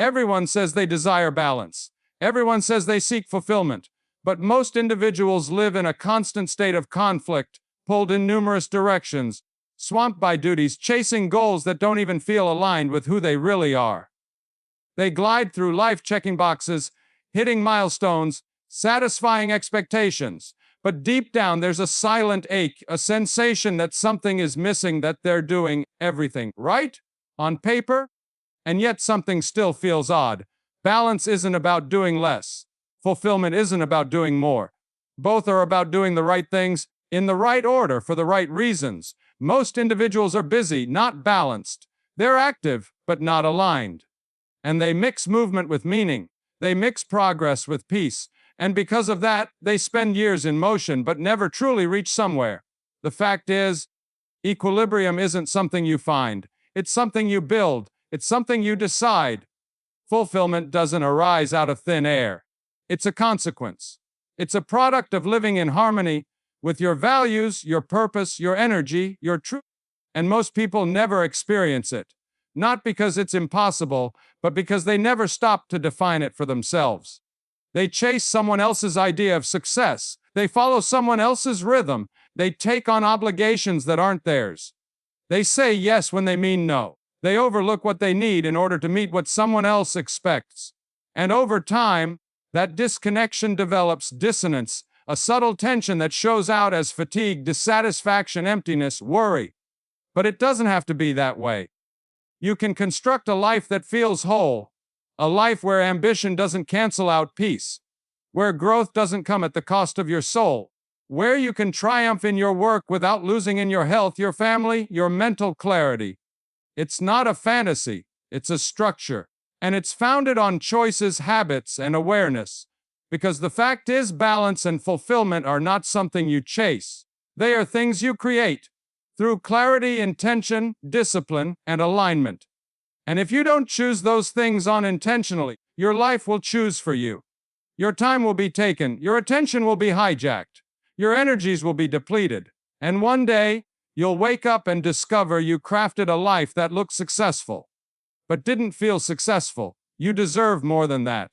Everyone says they desire balance. Everyone says they seek fulfillment. But most individuals live in a constant state of conflict, pulled in numerous directions, swamped by duties, chasing goals that don't even feel aligned with who they really are. They glide through life checking boxes, hitting milestones, satisfying expectations. But deep down, there's a silent ache, a sensation that something is missing, that they're doing everything right on paper, and yet something still feels odd. Balance isn't about doing less. Fulfillment isn't about doing more. Both are about doing the right things in the right order for the right reasons. Most individuals are busy, not balanced. They're active, but not aligned. And they mix movement with meaning. They mix progress with peace. And because of that, they spend years in motion, but never truly reach somewhere. The fact is, equilibrium isn't something you find. It's something you build. It's something you decide. Fulfillment doesn't arise out of thin air. It's a consequence. It's a product of living in harmony with your values, your purpose, your energy, your truth. And most people never experience it. Not because it's impossible, but because they never stop to define it for themselves. They chase someone else's idea of success. They follow someone else's rhythm. They take on obligations that aren't theirs. They say yes when they mean no. They overlook what they need in order to meet what someone else expects. And over time, that disconnection develops dissonance, a subtle tension that shows out as fatigue, dissatisfaction, emptiness, worry. But it doesn't have to be that way. You can construct a life that feels whole, a life where ambition doesn't cancel out peace, where growth doesn't come at the cost of your soul, where you can triumph in your work without losing in your health, your family, your mental clarity. It's not a fantasy, it's a structure. And it's founded on choices, habits, and awareness. Because the fact is, balance and fulfillment are not something you chase. They are things you create through clarity, intention, discipline, and alignment. And if you don't choose those things unintentionally, your life will choose for you. Your time will be taken, your attention will be hijacked, your energies will be depleted. And one day, you'll wake up and discover you crafted a life that looked successful, but didn't feel successful. You deserve more than that.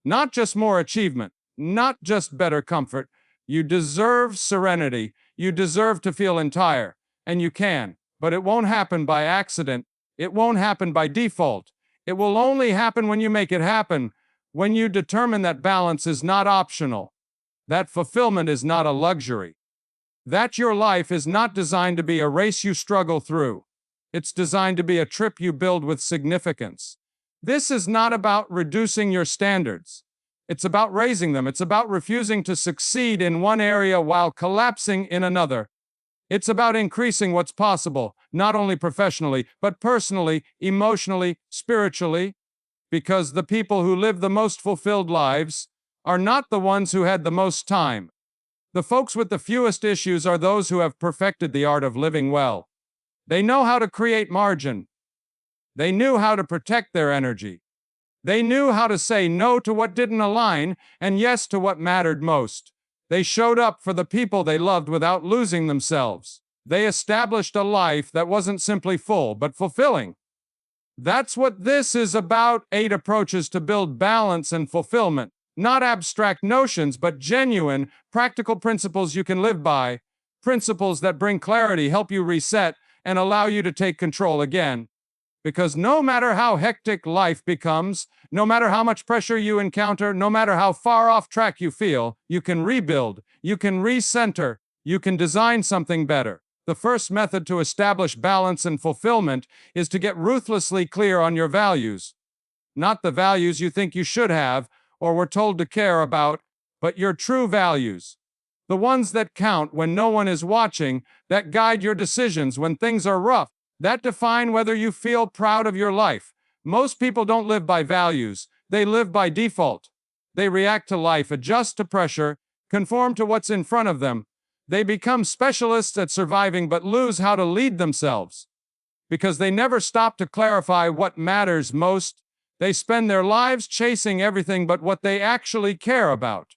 Not just more achievement, not just better comfort. You deserve serenity. You deserve to feel entire. And you can. But it won't happen by accident. It won't happen by default. It will only happen when you make it happen, when you determine that balance is not optional, that fulfillment is not a luxury, that your life is not designed to be a race you struggle through. It's designed to be a trip you build with significance. This is not about reducing your standards. It's about raising them. It's about refusing to succeed in one area while collapsing in another. It's about increasing what's possible, not only professionally, but personally, emotionally, spiritually. Because the people who live the most fulfilled lives are not the ones who had the most time. The folks with the fewest issues are those who have perfected the art of living well. They know how to create margin. They knew how to protect their energy. They knew how to say no to what didn't align and yes to what mattered most. They showed up for the people they loved without losing themselves. They established a life that wasn't simply full, but fulfilling. That's what this is about. 8 approaches to build balance and fulfillment. Not abstract notions, but genuine, practical principles you can live by. Principles that bring clarity, help you reset, and allow you to take control again. Because no matter how hectic life becomes, no matter how much pressure you encounter, no matter how far off track you feel, you can rebuild, you can recenter, you can design something better. The first method to establish balance and fulfillment is to get ruthlessly clear on your values. Not the values you think you should have or were told to care about, but your true values. The ones that count when no one is watching, that guide your decisions when things are rough, that define whether you feel proud of your life. Most people don't live by values, they live by default. They react to life, adjust to pressure, conform to what's in front of them. They become specialists at surviving but lose how to lead themselves. Because they never stop to clarify what matters most, they spend their lives chasing everything but what they actually care about.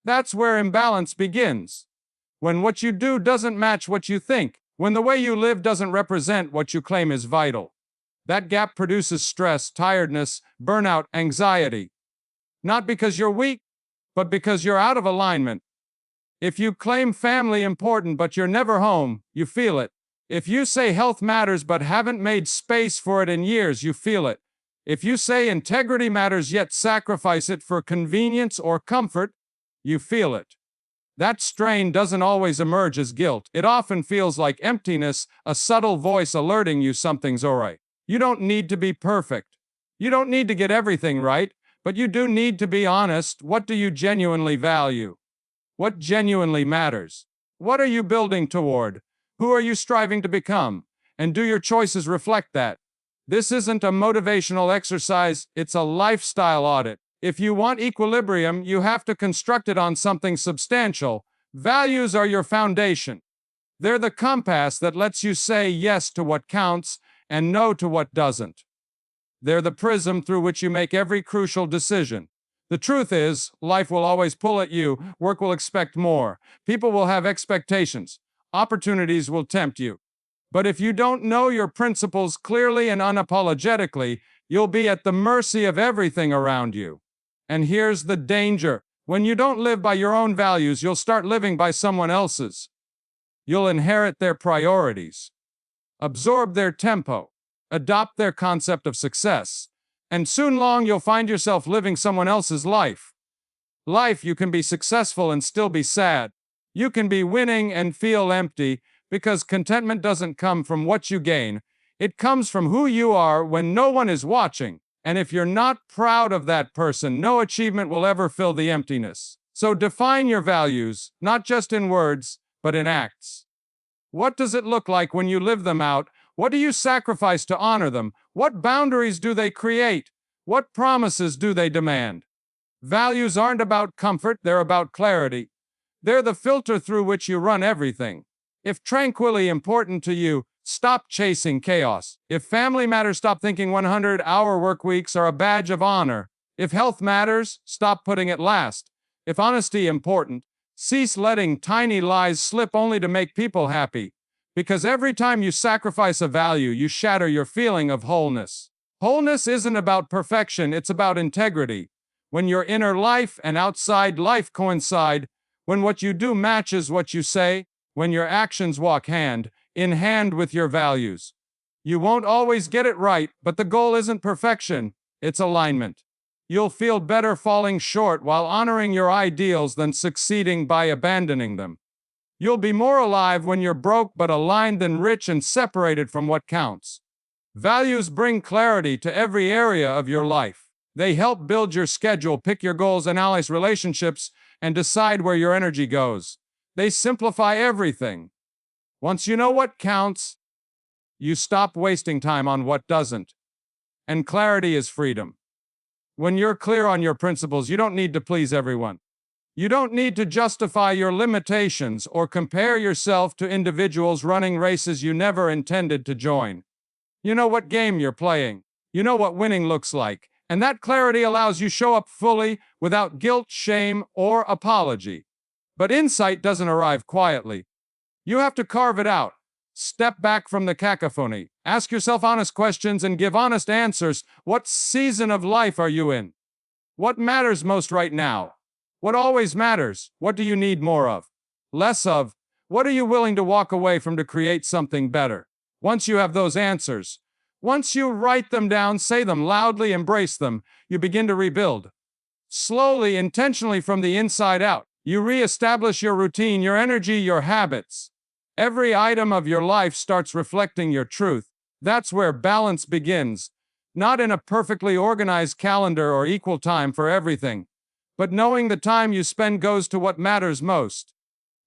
That's where imbalance begins. When what you do doesn't match what you think, when the way you live doesn't represent what you claim is vital. That gap produces stress, tiredness, burnout, anxiety. Not because you're weak, but because you're out of alignment. If you claim family important but you're never home, you feel it. If you say health matters but haven't made space for it in years, you feel it. If you say integrity matters yet sacrifice it for convenience or comfort, you feel it. That strain doesn't always emerge as guilt. It often feels like emptiness, a subtle voice alerting you something's alright. You don't need to be perfect. You don't need to get everything right, but you do need to be honest. What do you genuinely value? What genuinely matters? What are you building toward? Who are you striving to become? And do your choices reflect that? This isn't a motivational exercise, it's a lifestyle audit. If you want equilibrium, you have to construct it on something substantial. Values are your foundation. They're the compass that lets you say yes to what counts and no to what doesn't. They're the prism through which you make every crucial decision. The truth is, life will always pull at you, work will expect more, people will have expectations, opportunities will tempt you. But if you don't know your principles clearly and unapologetically, you'll be at the mercy of everything around you. And here's the danger. When you don't live by your own values, you'll start living by someone else's. You'll inherit their priorities, absorb their tempo, adopt their concept of success. And soon long you'll find yourself living someone else's life. You can be successful and still be sad. You can be winning and feel empty, because contentment doesn't come from what you gain. It comes from who you are when no one is watching. And if you're not proud of that person, no achievement will ever fill the emptiness. So define your values, not just in words, but in acts. What does it look like when you live them out? What do you sacrifice to honor them? What boundaries do they create? What promises do they demand? Values aren't about comfort, they're about clarity. They're the filter through which you run everything. If tranquility important to you, stop chasing chaos. If family matters, stop thinking 100-hour work weeks are a badge of honor. If health matters, stop putting it last. If honesty important, cease letting tiny lies slip only to make people happy. Because every time you sacrifice a value, you shatter your feeling of wholeness. Wholeness isn't about perfection, it's about integrity. When your inner life and outside life coincide, when what you do matches what you say, when your actions walk hand in hand with your values. You won't always get it right, but the goal isn't perfection, it's alignment. You'll feel better falling short while honoring your ideals than succeeding by abandoning them. You'll be more alive when you're broke but aligned than rich and separated from what counts. Values bring clarity to every area of your life. They help build your schedule, pick your goals, analyze relationships, and decide where your energy goes. They simplify everything. Once you know what counts, you stop wasting time on what doesn't. And clarity is freedom. When you're clear on your principles, you don't need to please everyone. You don't need to justify your limitations or compare yourself to individuals running races you never intended to join. You know what game you're playing. You know what winning looks like. And that clarity allows you to show up fully without guilt, shame, or apology. But insight doesn't arrive quietly. You have to carve it out. Step back from the cacophony. Ask yourself honest questions and give honest answers. What season of life are you in? What matters most right now? What always matters? What do you need more of? Less of? What are you willing to walk away from to create something better? Once you have those answers, once you write them down, say them loudly, embrace them, you begin to rebuild. Slowly, intentionally from the inside out, you reestablish your routine, your energy, your habits. Every item of your life starts reflecting your truth. That's where balance begins. Not in a perfectly organized calendar or equal time for everything, but knowing the time you spend goes to what matters most.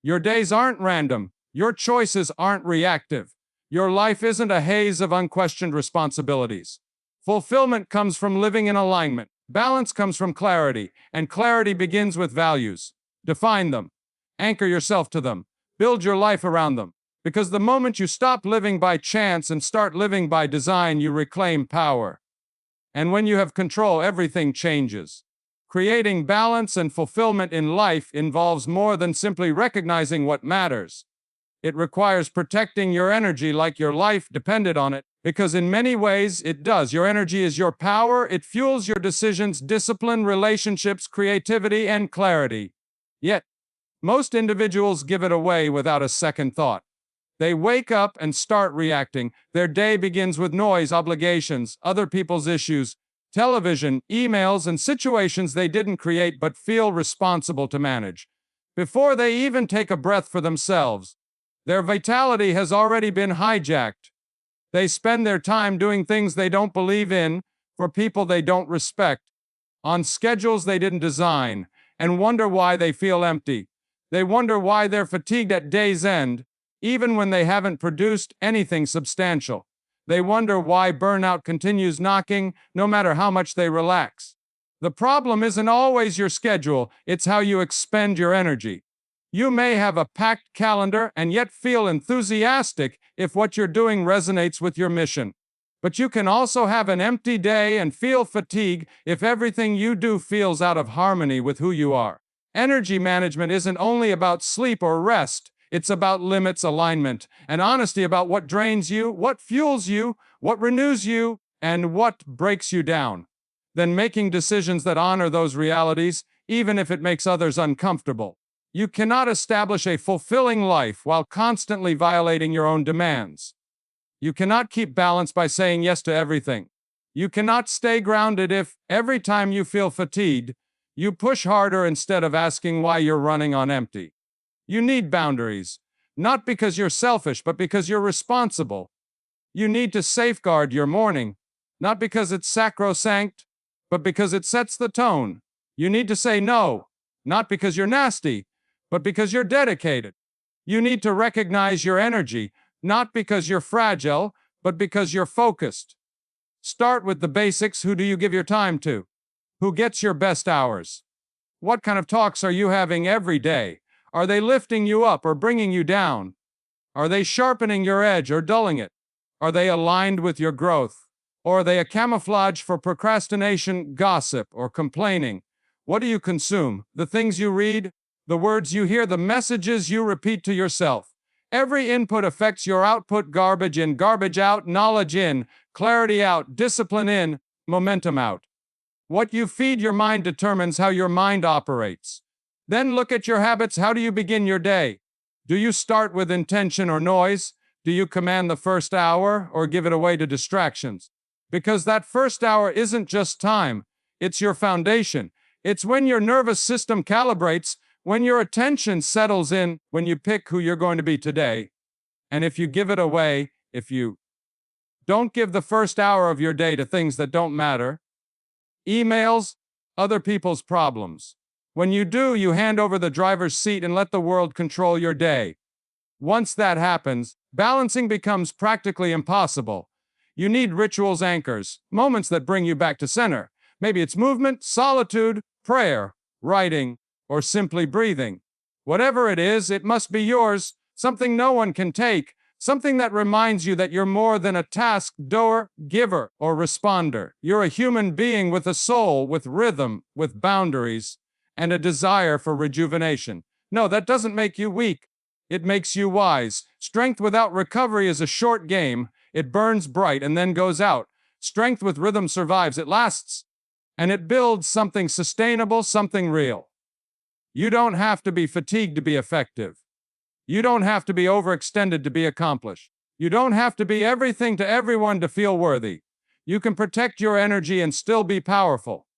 Your days aren't random. Your choices aren't reactive. Your life isn't a haze of unquestioned responsibilities. Fulfillment comes from living in alignment. Balance comes from clarity, and clarity begins with values. Define them. Anchor yourself to them. Build your life around them. Because the moment you stop living by chance and start living by design, you reclaim power. And when you have control, everything changes. Creating balance and fulfillment in life involves more than simply recognizing what matters. It requires protecting your energy like your life depended on it. Because in many ways, it does. Your energy is your power. It fuels your decisions, discipline, relationships, creativity, and clarity. Yet, most individuals give it away without a second thought. They wake up and start reacting. Their day begins with noise, obligations, other people's issues, television, emails, and situations they didn't create but feel responsible to manage. Before they even take a breath for themselves, their vitality has already been hijacked. They spend their time doing things they don't believe in, for people they don't respect, on schedules they didn't design, and wonder why they feel empty. They wonder why they're fatigued at day's end, even when they haven't produced anything substantial. They wonder why burnout continues knocking, no matter how much they relax. The problem isn't always your schedule, it's how you expend your energy. You may have a packed calendar and yet feel enthusiastic if what you're doing resonates with your mission. But you can also have an empty day and feel fatigue if everything you do feels out of harmony with who you are. Energy management isn't only about sleep or rest, it's about limits, alignment, and honesty about what drains you, what fuels you, what renews you, and what breaks you down. Then making decisions that honor those realities, even if it makes others uncomfortable. You cannot establish a fulfilling life while constantly violating your own demands. You cannot keep balance by saying yes to everything. You cannot stay grounded if, every time you feel fatigued, you push harder instead of asking why you're running on empty. You need boundaries, not because you're selfish, but because you're responsible. You need to safeguard your morning, not because it's sacrosanct, but because it sets the tone. You need to say no, not because you're nasty, but because you're dedicated. You need to recognize your energy, not because you're fragile, but because you're focused. Start with the basics. Who do you give your time to? Who gets your best hours? What kind of talks are you having every day? Are they lifting you up or bringing you down? Are they sharpening your edge or dulling it? Are they aligned with your growth? Or are they a camouflage for procrastination, gossip, or complaining? What do you consume? The things you read? The words you hear? The messages you repeat to yourself? Every input affects your output. Garbage in, garbage out, knowledge in, clarity out, discipline in, momentum out. What you feed your mind determines how your mind operates. Then look at your habits. How do you begin your day? Do you start with intention or noise? Do you command the first hour or give it away to distractions? Because that first hour isn't just time, it's your foundation. It's when your nervous system calibrates, when your attention settles in, when you pick who you're going to be today. And if you give it away, if you don't give the first hour of your day to things that don't matter, emails, other people's problems. When you do, you hand over the driver's seat and let the world control your day. Once that happens, balancing becomes practically impossible. You need rituals, anchors, moments that bring you back to center. Maybe it's movement, solitude, prayer, writing, or simply breathing. Whatever it is, it must be yours, something no one can take, something that reminds you that you're more than a task doer, giver, or responder. You're a human being with a soul, with rhythm, with boundaries, and a desire for rejuvenation. No, that doesn't make you weak. It makes you wise. Strength without recovery is a short game. It burns bright and then goes out. Strength with rhythm survives. It lasts. And it builds something sustainable, something real. You don't have to be fatigued to be effective. You don't have to be overextended to be accomplished. You don't have to be everything to everyone to feel worthy. You can protect your energy and still be powerful.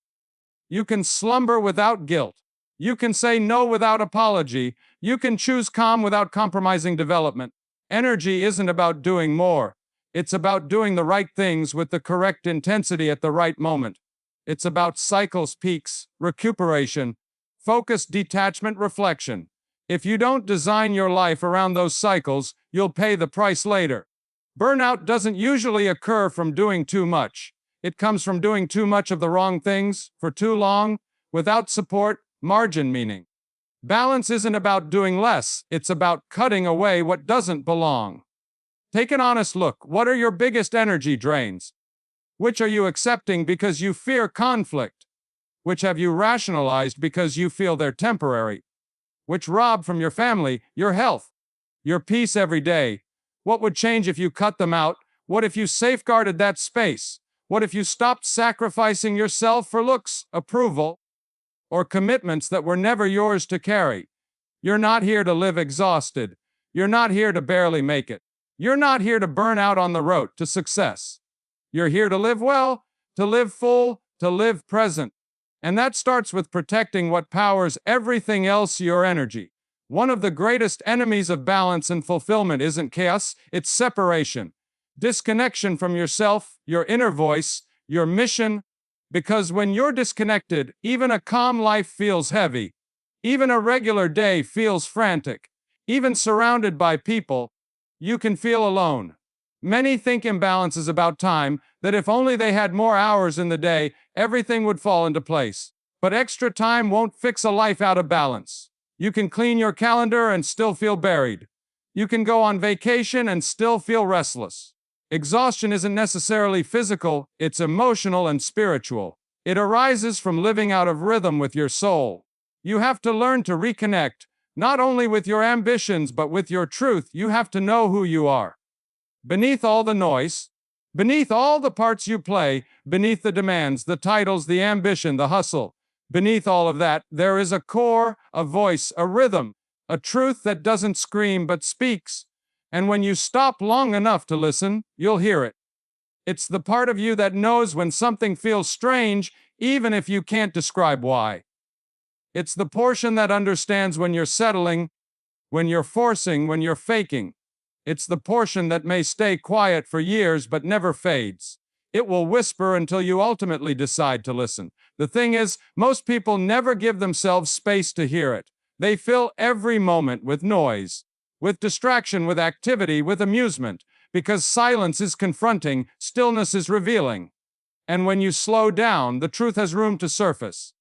You can slumber without guilt. You can say no without apology. You can choose calm without compromising development. Energy isn't about doing more. It's about doing the right things with the correct intensity at the right moment. It's about cycles, peaks, recuperation, focus, detachment, reflection. If you don't design your life around those cycles, you'll pay the price later. Burnout doesn't usually occur from doing too much. It comes from doing too much of the wrong things for too long, without support, margin meaning. Balance isn't about doing less, it's about cutting away what doesn't belong. Take an honest look. What are your biggest energy drains? Which are you accepting because you fear conflict? Which have you rationalized because you feel they're temporary? Which rob from your family, your health, your peace every day? What would change if you cut them out? What if you safeguarded that space? What if you stopped sacrificing yourself for looks, approval, or commitments that were never yours to carry? You're not here to live exhausted. You're not here to barely make it. You're not here to burn out on the road to success. You're here to live well, to live full, to live present. And that starts with protecting what powers everything else, your energy. One of the greatest enemies of balance and fulfillment isn't chaos, it's separation. Disconnection from yourself, your inner voice, your mission. Because when you're disconnected, even a calm life feels heavy. Even a regular day feels frantic. Even surrounded by people, you can feel alone. Many think imbalance is about time, that if only they had more hours in the day, everything would fall into place. But extra time won't fix a life out of balance. You can clean your calendar and still feel buried. You can go on vacation and still feel restless. Exhaustion isn't necessarily physical, it's emotional and spiritual. It arises from living out of rhythm with your soul. You have to learn to reconnect, not only with your ambitions but with your truth. You have to know who you are. Beneath all the noise, beneath all the parts you play, beneath the demands, the titles, the ambition, the hustle, beneath all of that, there is a core, a voice, a rhythm, a truth that doesn't scream but speaks. And when you stop long enough to listen, you'll hear it. It's the part of you that knows when something feels strange, even if you can't describe why. It's the portion that understands when you're settling, when you're forcing, when you're faking. It's the portion that may stay quiet for years but never fades. It will whisper until you ultimately decide to listen. The thing is, most people never give themselves space to hear it. They fill every moment with noise, with distraction, with activity, with amusement, because silence is confronting, stillness is revealing. And when you slow down, the truth has room to surface.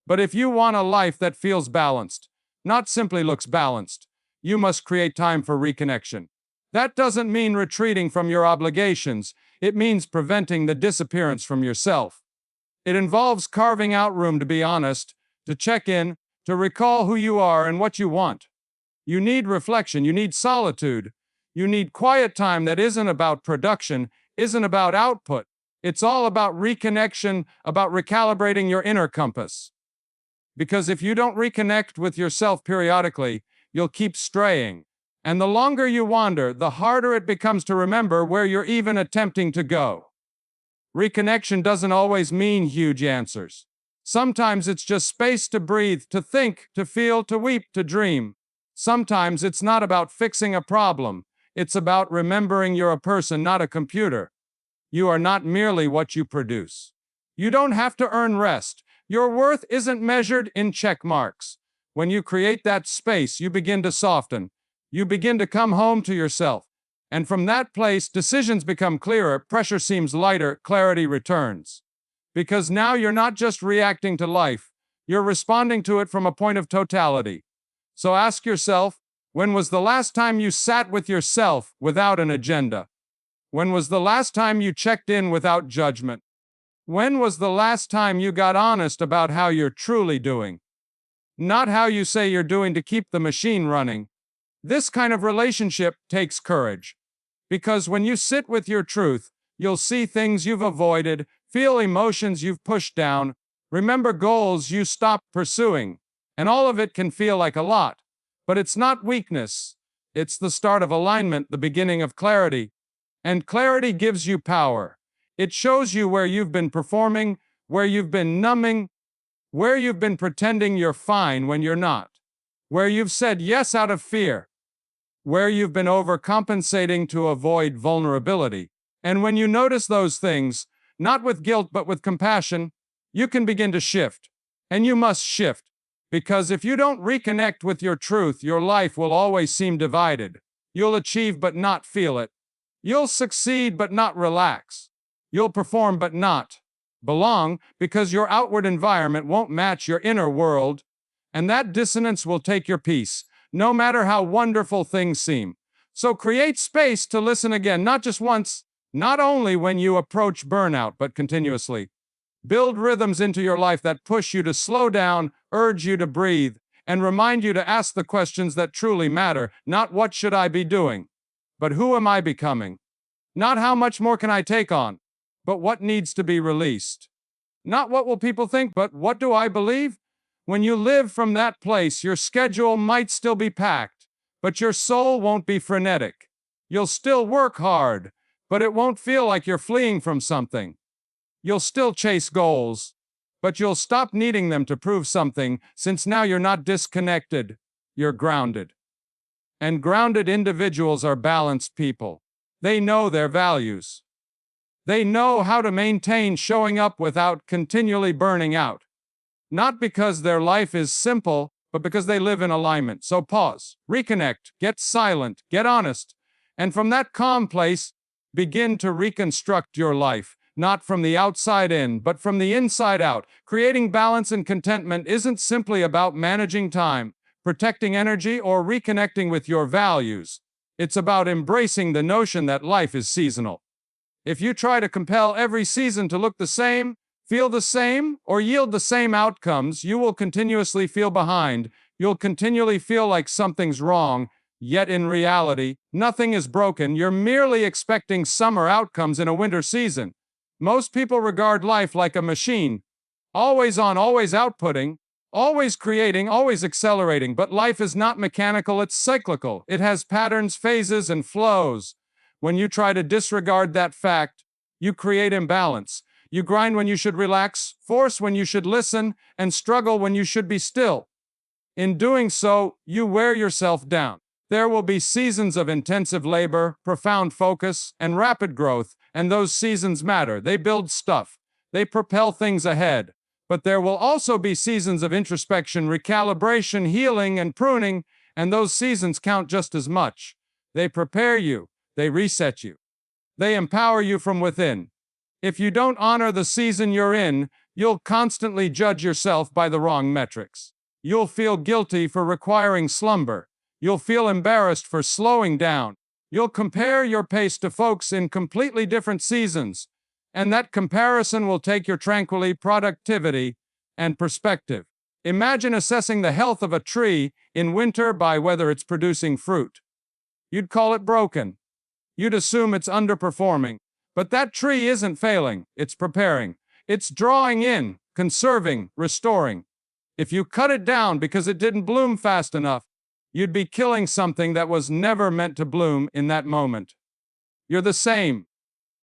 But if you want a life that feels balanced, not simply looks balanced, you must create time for reconnection. That doesn't mean retreating from your obligations, it means preventing the disappearance from yourself. It involves carving out room to be honest, to check in, to recall who you are and what you want. You need reflection, you need solitude, you need quiet time that isn't about production, isn't about output. It's all about reconnection, about recalibrating your inner compass. Because if you don't reconnect with yourself periodically, you'll keep straying. And the longer you wander, the harder it becomes to remember where you're even attempting to go. Reconnection doesn't always mean huge answers. Sometimes it's just space to breathe, to think, to feel, to weep, to dream. Sometimes it's not about fixing a problem. It's about remembering you're a person, not a computer. You are not merely what you produce. You don't have to earn rest. Your worth isn't measured in check marks. When you create that space, you begin to soften. You begin to come home to yourself. And from that place, decisions become clearer, pressure seems lighter, clarity returns. Because now you're not just reacting to life, you're responding to it from a point of totality. So ask yourself, when was the last time you sat with yourself without an agenda? When was the last time you checked in without judgment? When was the last time you got honest about how you're truly doing? Not how you say you're doing to keep the machine running. This kind of relationship takes courage. Because when you sit with your truth, you'll see things you've avoided, feel emotions you've pushed down, remember goals you stopped pursuing. And all of it can feel like a lot. But it's not weakness. It's the start of alignment, the beginning of clarity. And clarity gives you power. It shows you where you've been performing, where you've been numbing, where you've been pretending you're fine when you're not, where you've said yes out of fear, where you've been overcompensating to avoid vulnerability. And when you notice those things, not with guilt but with compassion, you can begin to shift. And you must shift. Because if you don't reconnect with your truth, your life will always seem divided. You'll achieve but not feel it. You'll succeed but not relax. You'll perform but not belong, because your outward environment won't match your inner world. And that dissonance will take your peace, no matter how wonderful things seem. So create space to listen again, not just once, not only when you approach burnout, but continuously. Build rhythms into your life that push you to slow down, urge you to breathe, and remind you to ask the questions that truly matter, not what should I be doing, but who am I becoming? Not how much more can I take on, but what needs to be released. Not what will people think, but what do I believe? When you live from that place, your schedule might still be packed, but your soul won't be frenetic. You'll still work hard, but it won't feel like you're fleeing from something. You'll still chase goals, but you'll stop needing them to prove something, since now you're not disconnected, you're grounded. And grounded individuals are balanced people. They know their values. They know how to maintain showing up without continually burning out. Not because their life is simple, but because they live in alignment. So pause, reconnect, get silent, get honest, and from that calm place, begin to reconstruct your life. Not from the outside in, but from the inside out. Creating balance and contentment isn't simply about managing time, protecting energy, or reconnecting with your values. It's about embracing the notion that life is seasonal. If you try to compel every season to look the same, feel the same, or yield the same outcomes, you will continuously feel behind. You'll continually feel like something's wrong, yet in reality, nothing is broken. You're merely expecting summer outcomes in a winter season. Most people regard life like a machine, always on, always outputting, always creating, always accelerating. But life is not mechanical, it's cyclical. It has patterns, phases, and flows. When you try to disregard that fact, you create imbalance. You grind when you should relax, force when you should listen, and struggle when you should be still. In doing so, you wear yourself down. There will be seasons of intensive labor, profound focus, and rapid growth, and those seasons matter. They build stuff. They propel things ahead. But there will also be seasons of introspection, recalibration, healing, and pruning, and those seasons count just as much. They prepare you. They reset you. They empower you from within. If you don't honor the season you're in, you'll constantly judge yourself by the wrong metrics. You'll feel guilty for requiring slumber. You'll feel embarrassed for slowing down. You'll compare your pace to folks in completely different seasons, and that comparison will take your tranquility, productivity, and perspective. Imagine assessing the health of a tree in winter by whether it's producing fruit. You'd call it broken. You'd assume it's underperforming. But that tree isn't failing, it's preparing. It's drawing in, conserving, restoring. If you cut it down because it didn't bloom fast enough, you'd be killing something that was never meant to bloom in that moment. You're the same.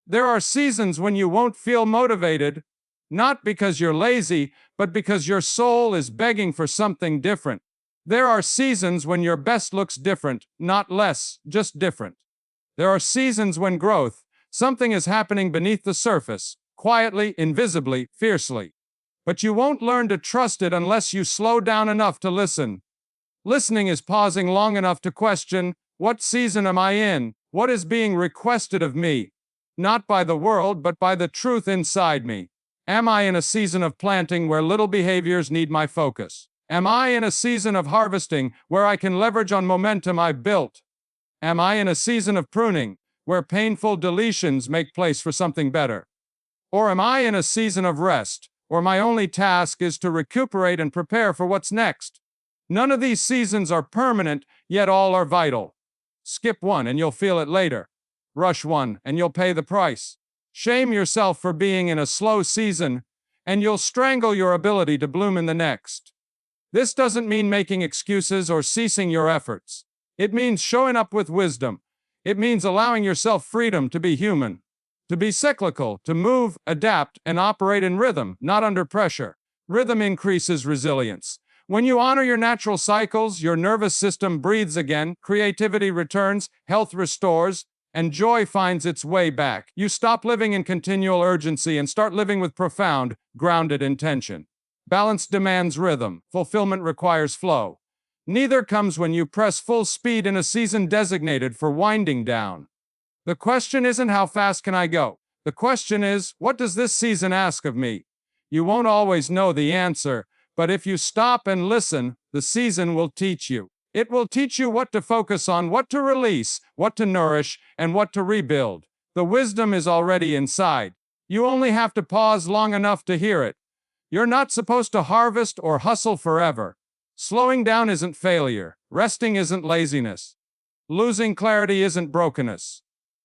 There are seasons when you won't feel motivated, not because you're lazy, but because your soul is begging for something different. There are seasons when your best looks different, not less, just different. There are seasons when growth, something is happening beneath the surface, quietly, invisibly, fiercely. But you won't learn to trust it unless you slow down enough to listen. Listening is pausing long enough to question, what season am I in? What is being requested of me? Not by the world, but by the truth inside me. Am I in a season of planting where little behaviors need my focus? Am I in a season of harvesting where I can leverage on momentum I've built? Am I in a season of pruning where painful deletions make place for something better? Or am I in a season of rest where my only task is to recuperate and prepare for what's next? None of these seasons are permanent, yet all are vital. Skip one and you'll feel it later. Rush one and you'll pay the price. Shame yourself for being in a slow season, and you'll strangle your ability to bloom in the next. This doesn't mean making excuses or ceasing your efforts. It means showing up with wisdom. It means allowing yourself freedom to be human, to be cyclical, to move, adapt, and operate in rhythm, not under pressure. Rhythm increases resilience. When you honor your natural cycles, your nervous system breathes again, creativity returns, health restores, and joy finds its way back. You stop living in continual urgency and start living with profound, grounded intention. Balance demands rhythm. Fulfillment requires flow. Neither comes when you press full speed in a season designated for winding down. The question isn't how fast can I go? The question is, what does this season ask of me? You won't always know the answer, but if you stop and listen, the season will teach you. It will teach you what to focus on, what to release, what to nourish, and what to rebuild. The wisdom is already inside. You only have to pause long enough to hear it. You're not supposed to harvest or hustle forever. Slowing down isn't failure. Resting isn't laziness. Losing clarity isn't brokenness.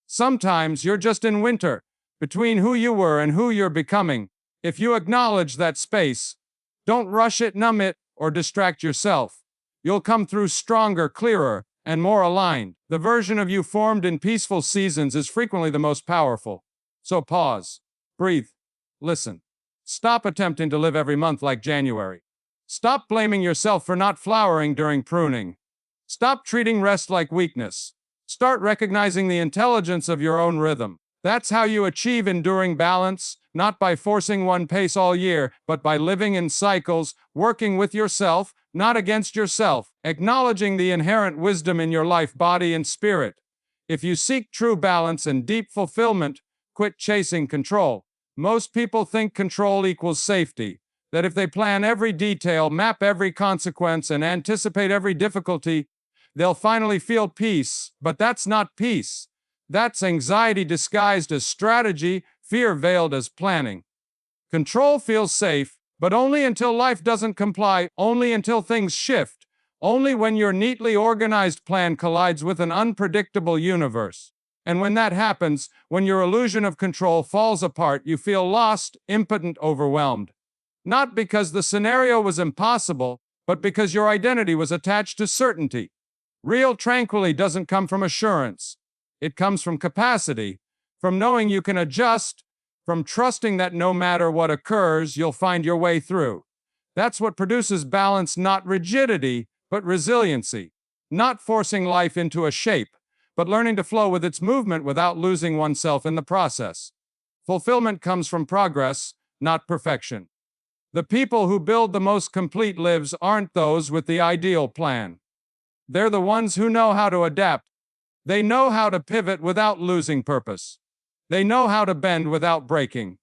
Sometimes you're just in winter, between who you were and who you're becoming. If you acknowledge that space, don't rush it, numb it, or distract yourself. You'll come through stronger, clearer, and more aligned. The version of you formed in peaceful seasons is frequently the most powerful. So pause, breathe, listen. Stop attempting to live every month like January. Stop blaming yourself for not flowering during pruning. Stop treating rest like weakness. Start recognizing the intelligence of your own rhythm. That's how you achieve enduring balance, not by forcing one pace all year, but by living in cycles, working with yourself, not against yourself, acknowledging the inherent wisdom in your life, body, and spirit. If you seek true balance and deep fulfillment, quit chasing control. Most people think control equals safety, that if they plan every detail, map every consequence, and anticipate every difficulty, they'll finally feel peace. But that's not peace. That's anxiety disguised as strategy, fear veiled as planning. Control feels safe, but only until life doesn't comply, only until things shift, only when your neatly organized plan collides with an unpredictable universe. And when that happens, when your illusion of control falls apart, you feel lost, impotent, overwhelmed. Not because the scenario was impossible, but because your identity was attached to certainty. Real tranquility doesn't come from assurance. It comes from capacity, from knowing you can adjust, from trusting that no matter what occurs, you'll find your way through. That's what produces balance, not rigidity, but resiliency. Not forcing life into a shape, but learning to flow with its movement without losing oneself in the process. Fulfillment comes from progress, not perfection. The people who build the most complete lives aren't those with the ideal plan. They're the ones who know how to adapt. They know how to pivot without losing purpose. They know how to bend without breaking.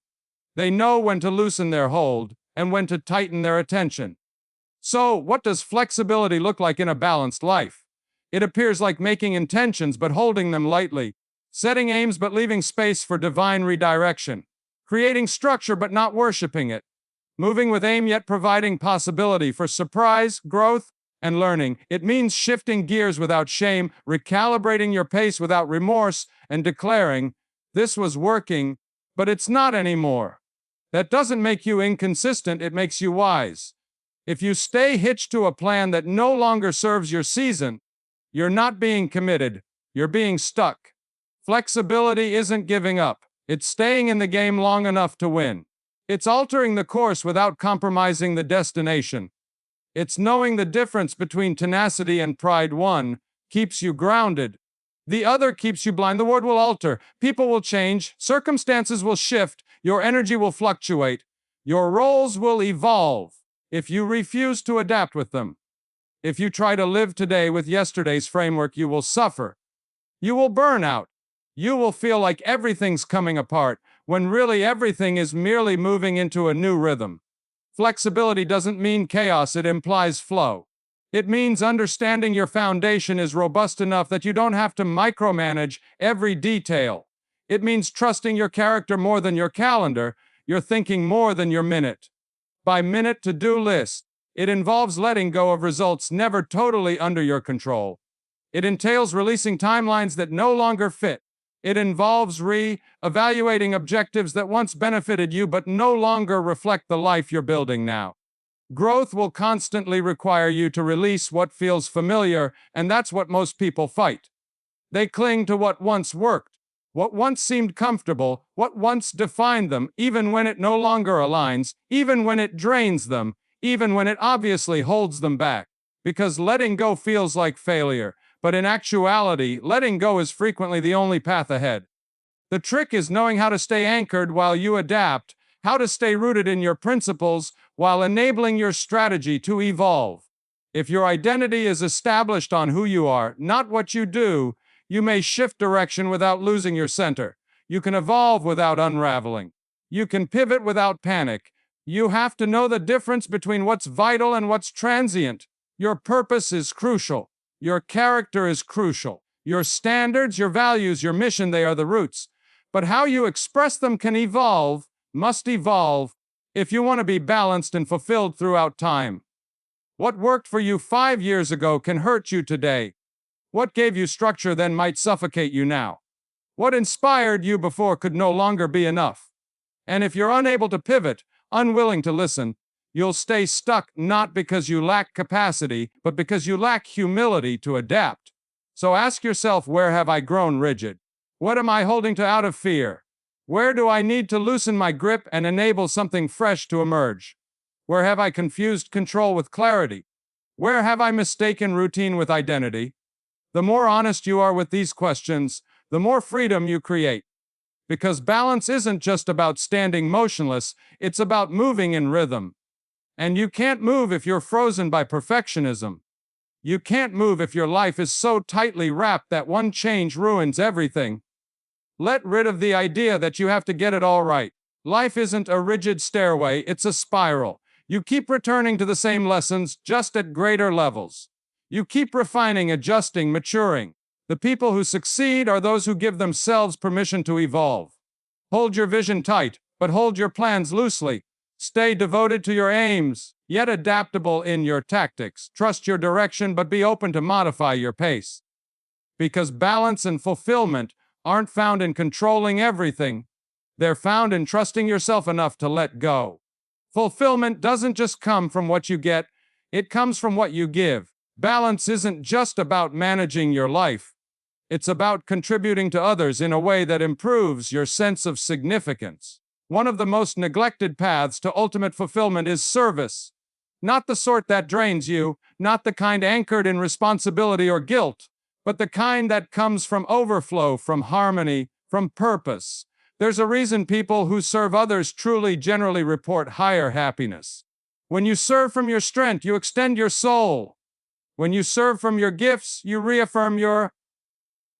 They know when to loosen their hold and when to tighten their attention. So, what does flexibility look like in a balanced life? It appears like making intentions but holding them lightly, setting aims but leaving space for divine redirection, creating structure but not worshiping it, moving with aim yet providing possibility for surprise, growth, and learning. It means shifting gears without shame, recalibrating your pace without remorse, and declaring, "This was working, but it's not anymore." That doesn't make you inconsistent, it makes you wise. If you stay hitched to a plan that no longer serves your season, you're not being committed, you're being stuck. Flexibility isn't giving up, it's staying in the game long enough to win. It's altering the course without compromising the destination. It's knowing the difference between tenacity and pride. One keeps you grounded. The other keeps you blind. The world will alter. People will change. Circumstances will shift. Your energy will fluctuate. Your roles will evolve. If you refuse to adapt with them, if you try to live today with yesterday's framework, you will suffer. You will burn out. You will feel like everything's coming apart, when really everything is merely moving into a new rhythm. Flexibility doesn't mean chaos, it implies flow. It means understanding your foundation is robust enough that you don't have to micromanage every detail. It means trusting your character more than your calendar, your thinking more than your minute-by-minute to-do list. It involves letting go of results never totally under your control. It entails releasing timelines that no longer fit. It involves re-evaluating objectives that once benefited you but no longer reflect the life you're building now. Growth will constantly require you to release what feels familiar, and that's what most people fight. They cling to what once worked, what once seemed comfortable, what once defined them, even when it no longer aligns, even when it drains them, even when it obviously holds them back. Because letting go feels like failure. But in actuality, letting go is frequently the only path ahead. The trick is knowing how to stay anchored while you adapt, how to stay rooted in your principles while enabling your strategy to evolve. If your identity is established on who you are, not what you do, you may shift direction without losing your center. You can evolve without unraveling. You can pivot without panic. You have to know the difference between what's vital and what's transient. Your purpose is crucial. Your character is crucial. Your standards, your values, your mission, they are the roots. But how you express them can evolve, must evolve, if you want to be balanced and fulfilled throughout time. What worked for you 5 years ago can hurt you today. What gave you structure then might suffocate you now. What inspired you before could no longer be enough. And if you're unable to pivot, unwilling to listen, you'll stay stuck not because you lack capacity, but because you lack humility to adapt. So ask yourself, where have I grown rigid? What am I holding to out of fear? Where do I need to loosen my grip and enable something fresh to emerge? Where have I confused control with clarity? Where have I mistaken routine with identity? The more honest you are with these questions, the more freedom you create. Because balance isn't just about standing motionless, it's about moving in rhythm. And you can't move if you're frozen by perfectionism. You can't move if your life is so tightly wrapped that one change ruins everything. Let rid of the idea that you have to get it all right. Life isn't a rigid stairway, it's a spiral. You keep returning to the same lessons, just at greater levels. You keep refining, adjusting, maturing. The people who succeed are those who give themselves permission to evolve. Hold your vision tight, but hold your plans loosely. Stay devoted to your aims, yet adaptable in your tactics. Trust your direction, but be open to modify your pace. Because balance and fulfillment aren't found in controlling everything. They're found in trusting yourself enough to let go. Fulfillment doesn't just come from what you get, it comes from what you give. Balance isn't just about managing your life. It's about contributing to others in a way that improves your sense of significance. One of the most neglected paths to ultimate fulfillment is service. Not the sort that drains you, not the kind anchored in responsibility or guilt, but the kind that comes from overflow, from harmony, from purpose. There's a reason people who serve others truly generally report higher happiness. When you serve from your strength, you extend your soul. When you serve from your gifts, you reaffirm your.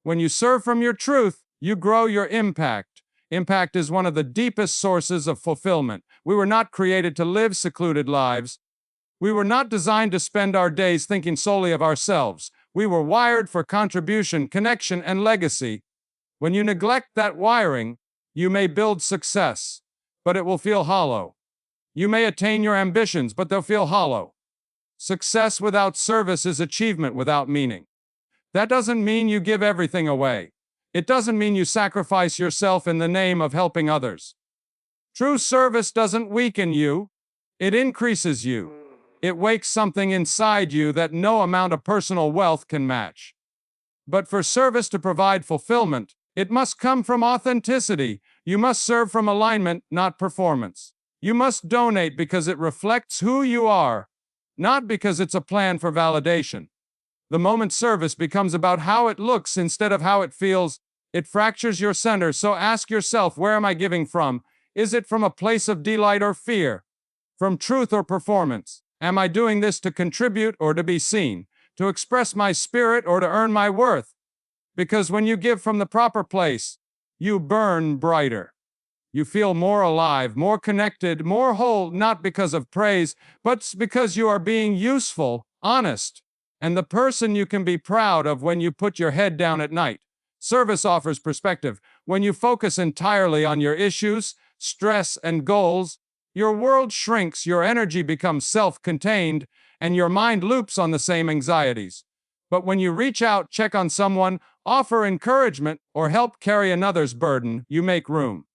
When you serve from your truth, you grow your impact. Impact is one of the deepest sources of fulfillment. We were not created to live secluded lives. We were not designed to spend our days thinking solely of ourselves. We were wired for contribution, connection, and legacy. When you neglect that wiring, you may build success, but it will feel hollow. You may attain your ambitions, but they'll feel hollow. Success without service is achievement without meaning. That doesn't mean you give everything away. It doesn't mean you sacrifice yourself in the name of helping others. True service doesn't weaken you, it increases you. It wakes something inside you that no amount of personal wealth can match. But for service to provide fulfillment, it must come from authenticity. You must serve from alignment, not performance. You must donate because it reflects who you are, not because it's a plan for validation. The moment service becomes about how it looks instead of how it feels, it fractures your center. So ask yourself, where am I giving from? Is it from a place of delight or fear? From truth or performance? Am I doing this to contribute or to be seen? To express my spirit or to earn my worth? Because when you give from the proper place, you burn brighter. You feel more alive, more connected, more whole, not because of praise, but because you are being useful, honest, and the person you can be proud of when you put your head down at night. Service offers perspective. When you focus entirely on your issues, stress, and goals, your world shrinks, your energy becomes self-contained, and your mind loops on the same anxieties. But when you reach out, check on someone, offer encouragement, or help carry another's burden, you make room.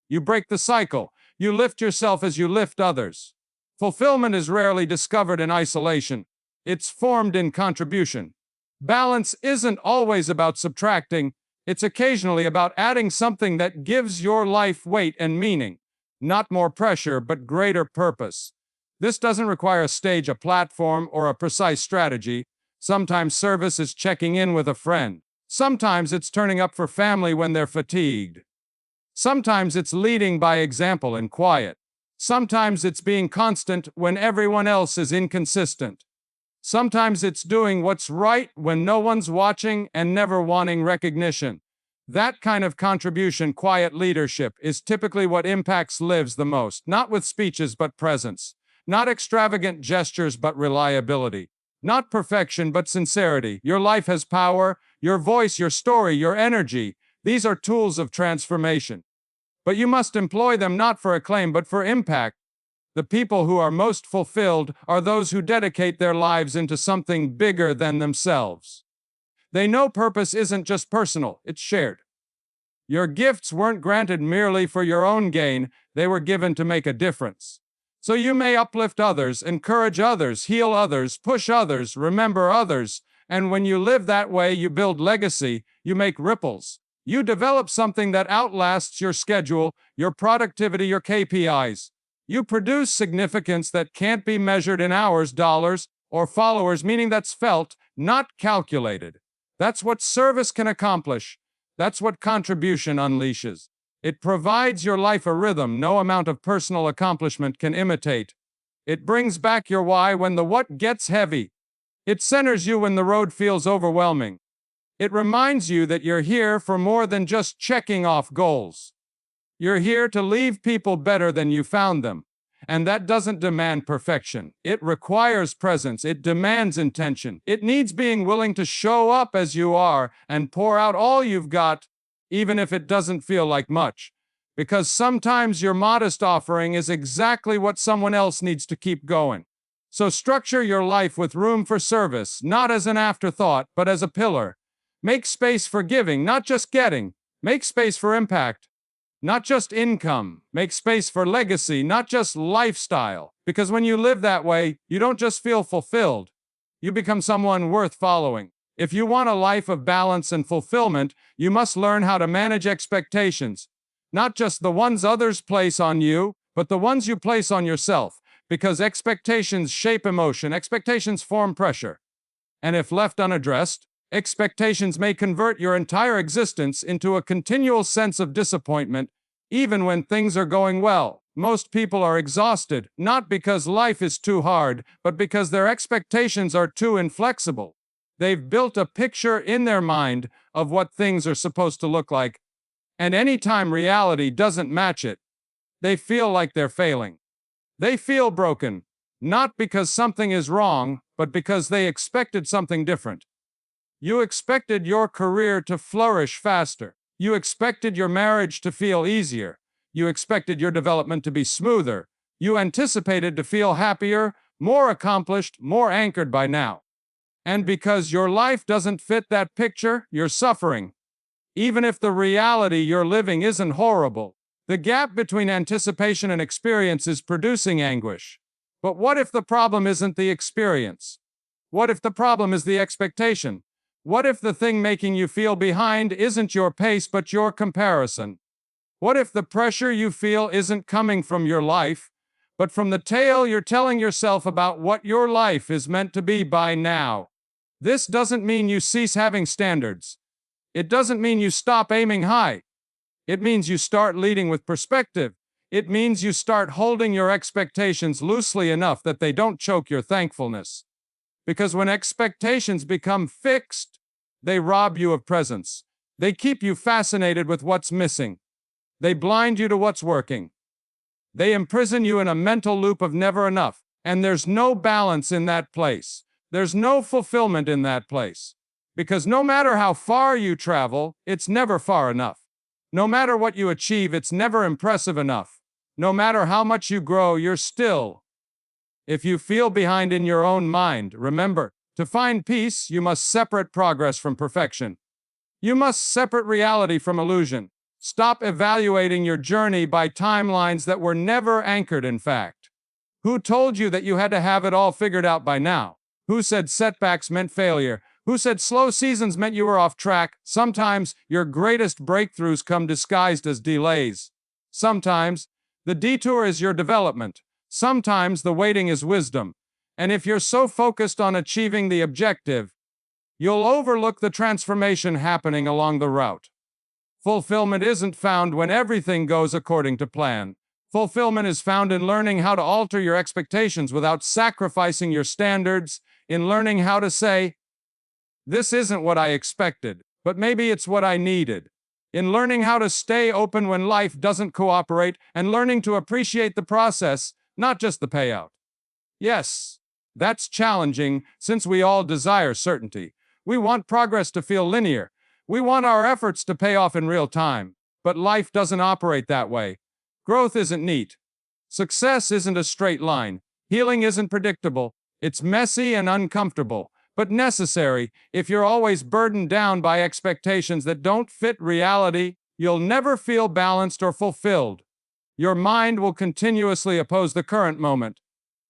You break the cycle. You lift yourself as you lift others. Fulfillment is rarely discovered in isolation. It's formed in contribution. Balance isn't always about subtracting. It's occasionally about adding something that gives your life weight and meaning. Not more pressure, but greater purpose. This doesn't require a stage, a platform, or a precise strategy. Sometimes service is checking in with a friend. Sometimes it's turning up for family when they're fatigued. Sometimes it's leading by example and quiet. Sometimes it's being constant when everyone else is inconsistent. Sometimes it's doing what's right when no one's watching and never wanting recognition. That kind of contribution, quiet leadership, is typically what impacts lives the most. Not with speeches, but presence. Not extravagant gestures, but reliability. Not perfection, but sincerity. Your life has power, your voice, your story, your energy. These are tools of transformation. But you must employ them not for acclaim, but for impact. The people who are most fulfilled are those who dedicate their lives into something bigger than themselves. They know purpose isn't just personal, it's shared. Your gifts weren't granted merely for your own gain, they were given to make a difference. So you may uplift others, encourage others, heal others, push others, remember others, and when you live that way, you build legacy, you make ripples. You develop something that outlasts your schedule, your productivity, your KPIs. You produce significance that can't be measured in hours, dollars, or followers, meaning that's felt, not calculated. That's what service can accomplish. That's what contribution unleashes. It provides your life a rhythm no amount of personal accomplishment can imitate. It brings back your why when the what gets heavy. It centers you when the road feels overwhelming. It reminds you that you're here for more than just checking off goals. You're here to leave people better than you found them. And that doesn't demand perfection. It requires presence. It demands intention. It needs being willing to show up as you are and pour out all you've got, even if it doesn't feel like much. Because sometimes your modest offering is exactly what someone else needs to keep going. So structure your life with room for service, not as an afterthought, but as a pillar. Make space for giving, not just getting. Make space for impact, not just income. Make space for legacy, not just lifestyle. Because when you live that way, you don't just feel fulfilled. You become someone worth following. If you want a life of balance and fulfillment, you must learn how to manage expectations. Not just the ones others place on you, but the ones you place on yourself. Because expectations shape emotion, expectations form pressure. And if left unaddressed, expectations may convert your entire existence into a continual sense of disappointment, even when things are going well. Most people are exhausted, not because life is too hard, but because their expectations are too inflexible. They've built a picture in their mind of what things are supposed to look like, and anytime reality doesn't match it, they feel like they're failing. They feel broken, not because something is wrong, but because they expected something different. You expected your career to flourish faster. You expected your marriage to feel easier. You expected your development to be smoother. You anticipated to feel happier, more accomplished, more anchored by now. And because your life doesn't fit that picture, you're suffering. Even if the reality you're living isn't horrible, the gap between anticipation and experience is producing anguish. But what if the problem isn't the experience? What if the problem is the expectation? What if the thing making you feel behind isn't your pace but your comparison? What if the pressure you feel isn't coming from your life, but from the tale you're telling yourself about what your life is meant to be by now? This doesn't mean you cease having standards. It doesn't mean you stop aiming high. It means you start leading with perspective. It means you start holding your expectations loosely enough that they don't choke your thankfulness. Because when expectations become fixed, they rob you of presence. They keep you fascinated with what's missing. They blind you to what's working. They imprison you in a mental loop of never enough. And there's no balance in that place. There's no fulfillment in that place. Because no matter how far you travel, it's never far enough. No matter what you achieve, it's never impressive enough. No matter how much you grow, you're still. If you feel behind in your own mind, remember, to find peace, you must separate progress from perfection. You must separate reality from illusion. Stop evaluating your journey by timelines that were never anchored in fact. Who told you that you had to have it all figured out by now? Who said setbacks meant failure? Who said slow seasons meant you were off track? Sometimes your greatest breakthroughs come disguised as delays. Sometimes the detour is your development. Sometimes the waiting is wisdom. And if you're so focused on achieving the objective, you'll overlook the transformation happening along the route. Fulfillment isn't found when everything goes according to plan. Fulfillment is found in learning how to alter your expectations without sacrificing your standards, in learning how to say, "This isn't what I expected, but maybe it's what I needed." In learning how to stay open when life doesn't cooperate, and learning to appreciate the process, not just the payout. Yes, that's challenging, since we all desire certainty. We want progress to feel linear. We want our efforts to pay off in real time. But life doesn't operate that way. Growth isn't neat. Success isn't a straight line. Healing isn't predictable. It's messy and uncomfortable, but necessary. If you're always burdened down by expectations that don't fit reality, you'll never feel balanced or fulfilled. Your mind will continuously oppose the current moment.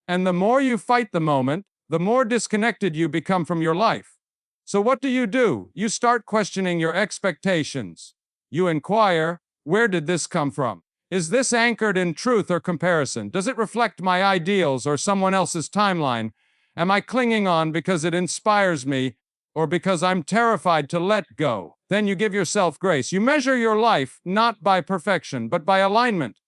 And the more you fight the moment, the more disconnected you become from your life. So what do? You start questioning your expectations. You inquire, where did this come from? Is this anchored in truth or comparison? Does it reflect my ideals or someone else's timeline? Am I clinging on because it inspires me or because I'm terrified to let go? Then you give yourself grace. You measure your life not by perfection, but by alignment.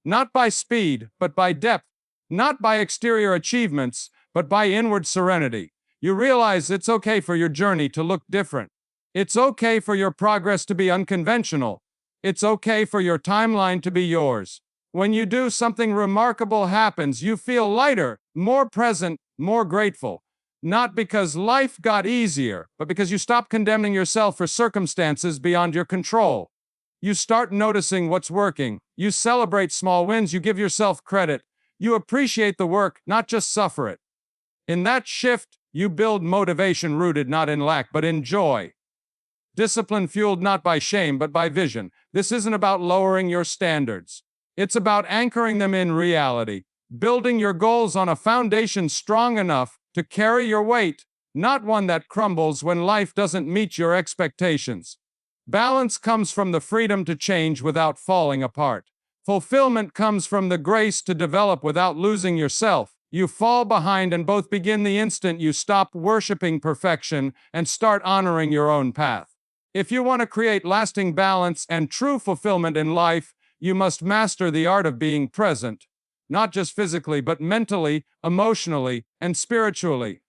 Not by speed, but by depth. Not by exterior achievements, but by inward serenity. You realize it's okay for your journey to look different. It's okay for your progress to be unconventional. It's okay for your timeline to be yours. When you do, something remarkable happens. You feel lighter, more present, more grateful. Not because life got easier, but because you stop condemning yourself for circumstances beyond your control. You start noticing what's working. You celebrate small wins. You give yourself credit. You appreciate the work, not just suffer it. In that shift, you build motivation rooted not in lack, but in joy. Discipline fueled not by shame, but by vision. This isn't about lowering your standards. It's about anchoring them in reality, building your goals on a foundation strong enough to carry your weight, not one that crumbles when life doesn't meet your expectations. Balance comes from the freedom to change without falling apart. Fulfillment comes from the grace to develop without losing yourself. You fall behind and both begin the instant you stop worshiping perfection and start honoring your own path. If you want to create lasting balance and true fulfillment in life, you must master the art of being present, not just physically, but mentally, emotionally, and spiritually.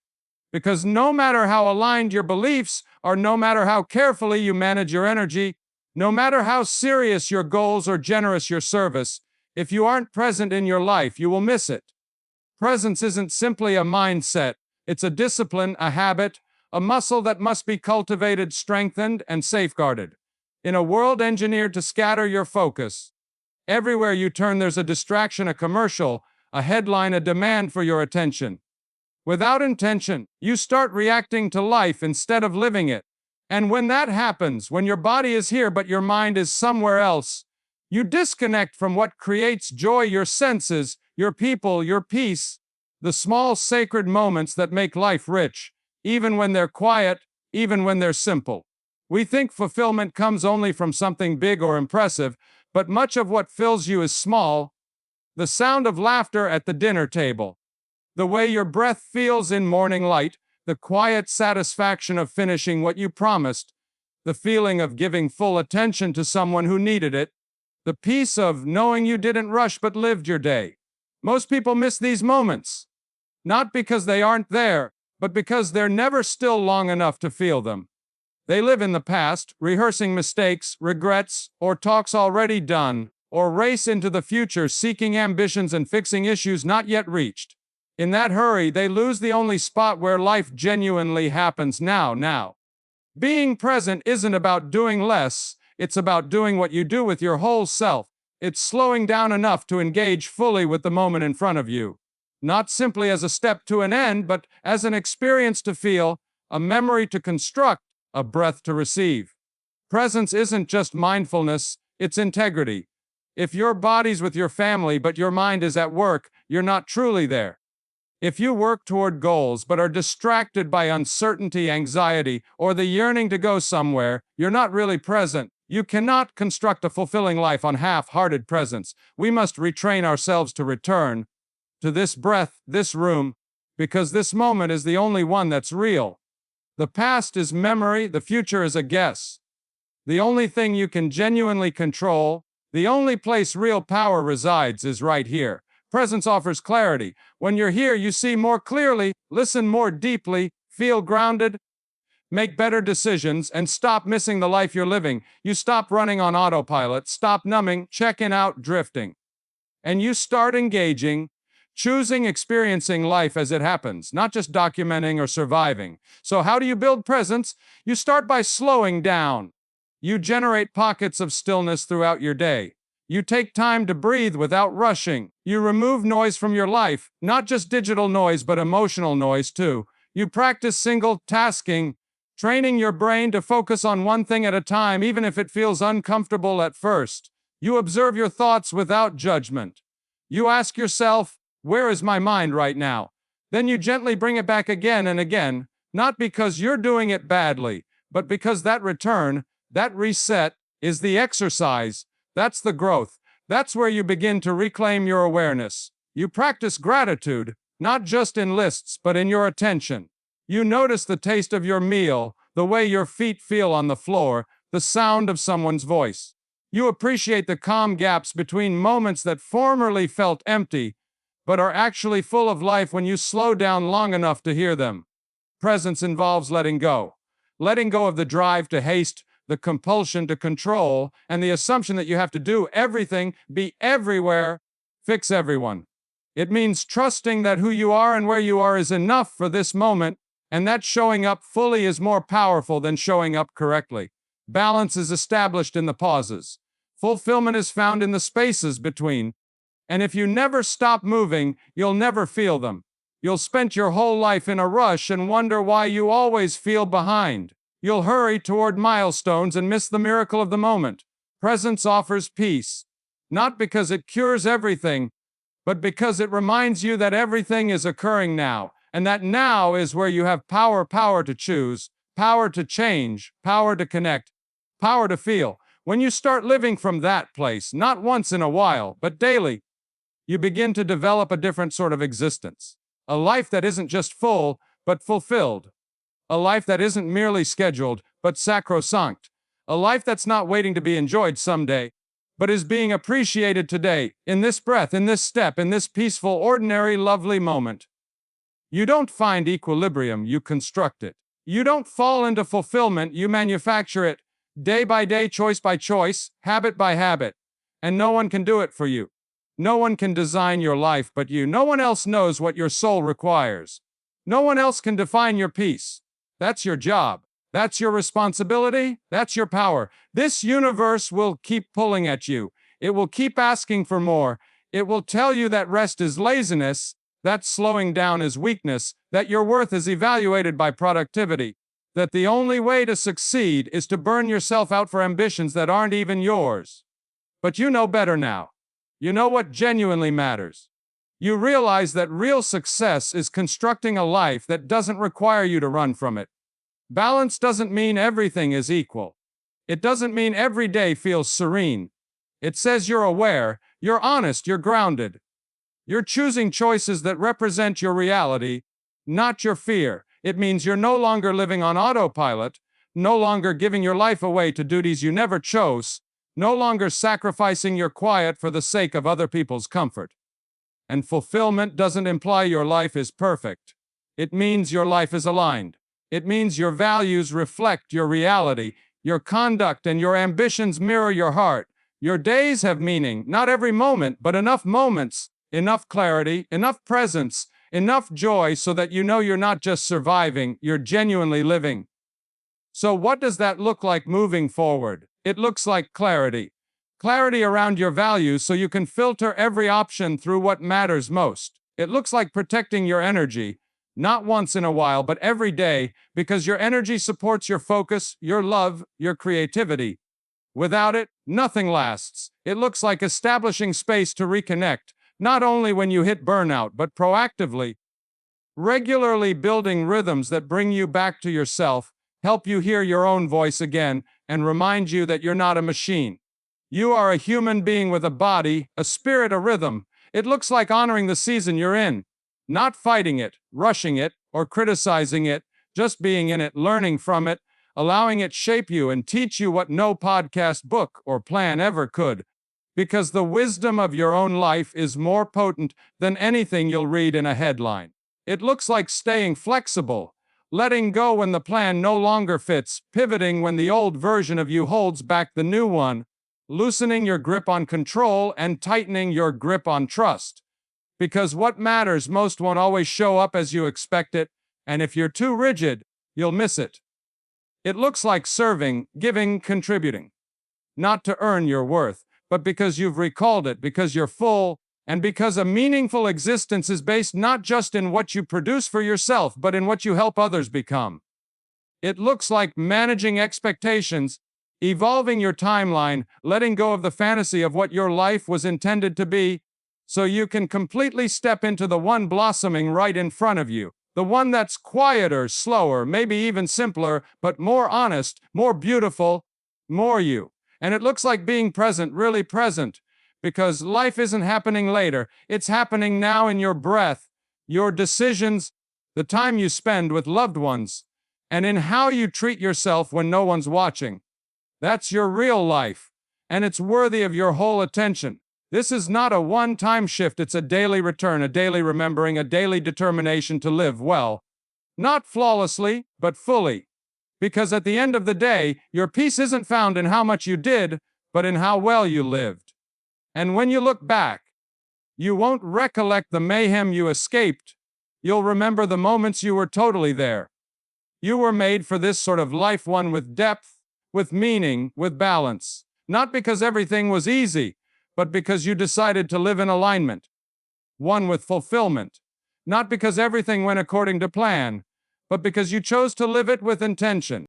Because no matter how aligned your beliefs, or no matter how carefully you manage your energy, no matter how serious your goals or generous your service, if you aren't present in your life, you will miss it. Presence isn't simply a mindset, it's a discipline, a habit, a muscle that must be cultivated, strengthened, and safeguarded. In a world engineered to scatter your focus, everywhere you turn there's a distraction, a commercial, a headline, a demand for your attention. Without intention, you start reacting to life instead of living it. And when that happens, when your body is here but your mind is somewhere else, you disconnect from what creates joy, your senses, your people, your peace, the small sacred moments that make life rich, even when they're quiet, even when they're simple. We think fulfillment comes only from something big or impressive, but much of what fills you is small. The sound of laughter at the dinner table, the way your breath feels in morning light, the quiet satisfaction of finishing what you promised, the feeling of giving full attention to someone who needed it, the peace of knowing you didn't rush but lived your day. Most people miss these moments, not because they aren't there, but because they're never still long enough to feel them. They live in the past, rehearsing mistakes, regrets, or talks already done, or race into the future seeking ambitions and fixing issues not yet reached. In that hurry, they lose the only spot where life genuinely happens now. Being present isn't about doing less, it's about doing what you do with your whole self. It's slowing down enough to engage fully with the moment in front of you. Not simply as a step to an end, but as an experience to feel, a memory to construct, a breath to receive. Presence isn't just mindfulness, it's integrity. If your body's with your family but your mind is at work, you're not truly there. If you work toward goals but are distracted by uncertainty, anxiety, or the yearning to go somewhere, you're not really present. You cannot construct a fulfilling life on half-hearted presence. We must retrain ourselves to return to this breath, this room, because this moment is the only one that's real. The past is memory, the future is a guess. The only thing you can genuinely control, the only place real power resides is right here. Presence offers clarity. When you're here, you see more clearly, listen more deeply, feel grounded, make better decisions, and stop missing the life you're living. You stop running on autopilot, stop numbing, checking out, drifting. And you start engaging, choosing, experiencing life as it happens, not just documenting or surviving. So how do you build presence? You start by slowing down. You generate pockets of stillness throughout your day. You take time to breathe without rushing. You remove noise from your life, not just digital noise, but emotional noise too. You practice single tasking, training your brain to focus on one thing at a time, even if it feels uncomfortable at first. You observe your thoughts without judgment. You ask yourself, where is my mind right now? Then you gently bring it back again and again, not because you're doing it badly, but because that return, that reset, is the exercise. That's the growth. That's where you begin to reclaim your awareness. You practice gratitude, not just in lists, but in your attention. You notice the taste of your meal, the way your feet feel on the floor, the sound of someone's voice. You appreciate the calm gaps between moments that formerly felt empty, but are actually full of life when you slow down long enough to hear them. Presence involves letting go. Letting go of the drive to haste, the compulsion to control, and the assumption that you have to do everything, be everywhere, fix everyone. It means trusting that who you are and where you are is enough for this moment, and that showing up fully is more powerful than showing up correctly. Balance is established in the pauses. Fulfillment is found in the spaces between. And if you never stop moving, you'll never feel them. You'll spend your whole life in a rush and wonder why you always feel behind. You'll hurry toward milestones and miss the miracle of the moment. Presence offers peace, not because it cures everything, but because it reminds you that everything is occurring now, and that now is where you have power to choose, power to change, power to connect, power to feel. When you start living from that place, not once in a while, but daily, you begin to develop a different sort of existence. A life that isn't just full, but fulfilled. A life that isn't merely scheduled, but sacrosanct. A life that's not waiting to be enjoyed someday, but is being appreciated today, in this breath, in this step, in this peaceful, ordinary, lovely moment. You don't find equilibrium, you construct it. You don't fall into fulfillment, you manufacture it, day by day, choice by choice, habit by habit. And no one can do it for you. No one can design your life but you. No one else knows what your soul requires. No one else can define your peace. That's your job. That's your responsibility. That's your power. This universe will keep pulling at you. It will keep asking for more. It will tell you that rest is laziness, that slowing down is weakness, that your worth is evaluated by productivity, that the only way to succeed is to burn yourself out for ambitions that aren't even yours. But you know better now. You know what genuinely matters. You realize that real success is constructing a life that doesn't require you to run from it. Balance doesn't mean everything is equal. It doesn't mean every day feels serene. It says you're aware, you're honest, you're grounded. You're choosing choices that represent your reality, not your fear. It means you're no longer living on autopilot, no longer giving your life away to duties you never chose, no longer sacrificing your quiet for the sake of other people's comfort. And fulfillment doesn't imply your life is perfect. It means your life is aligned. It means your values reflect your reality, your conduct and your ambitions mirror your heart. Your days have meaning, not every moment, but enough moments, enough clarity, enough presence, enough joy so that you know you're not just surviving, you're genuinely living. So what does that look like moving forward? It looks like clarity. Clarity around your values so you can filter every option through what matters most. It looks like protecting your energy, not once in a while, but every day, because your energy supports your focus, your love, your creativity. Without it, nothing lasts. It looks like establishing space to reconnect, not only when you hit burnout, but proactively. Regularly building rhythms that bring you back to yourself, help you hear your own voice again, and remind you that you're not a machine. You are a human being with a body, a spirit, a rhythm. It looks like honoring the season you're in, not fighting it, rushing it, or criticizing it, just being in it, learning from it, allowing it shape you and teach you what no podcast, book, or plan ever could. Because the wisdom of your own life is more potent than anything you'll read in a headline. It looks like staying flexible, letting go when the plan no longer fits, pivoting when the old version of you holds back the new one, loosening your grip on control and tightening your grip on trust. Because what matters most won't always show up as you expect it, and if you're too rigid, you'll miss it. It looks like serving, giving, contributing. Not to earn your worth, but because you've recalled it, because you're full, and because a meaningful existence is based not just in what you produce for yourself, but in what you help others become. It looks like managing expectations, evolving your timeline, letting go of the fantasy of what your life was intended to be, so you can completely step into the one blossoming right in front of you. The one that's quieter, slower, maybe even simpler, but more honest, more beautiful, more you. And it looks like being present, really present, because life isn't happening later. It's happening now in your breath, your decisions, the time you spend with loved ones, and in how you treat yourself when no one's watching. That's your real life, and it's worthy of your whole attention. This is not a one-time shift, it's a daily return, a daily remembering, a daily determination to live well. Not flawlessly, but fully. Because at the end of the day, your peace isn't found in how much you did, but in how well you lived. And when you look back, you won't recollect the mayhem you escaped. You'll remember the moments you were totally there. You were made for this sort of life, one with depth, with meaning, with balance. Not because everything was easy, but because you decided to live in alignment. One with fulfillment. Not because everything went according to plan, but because you chose to live it with intention.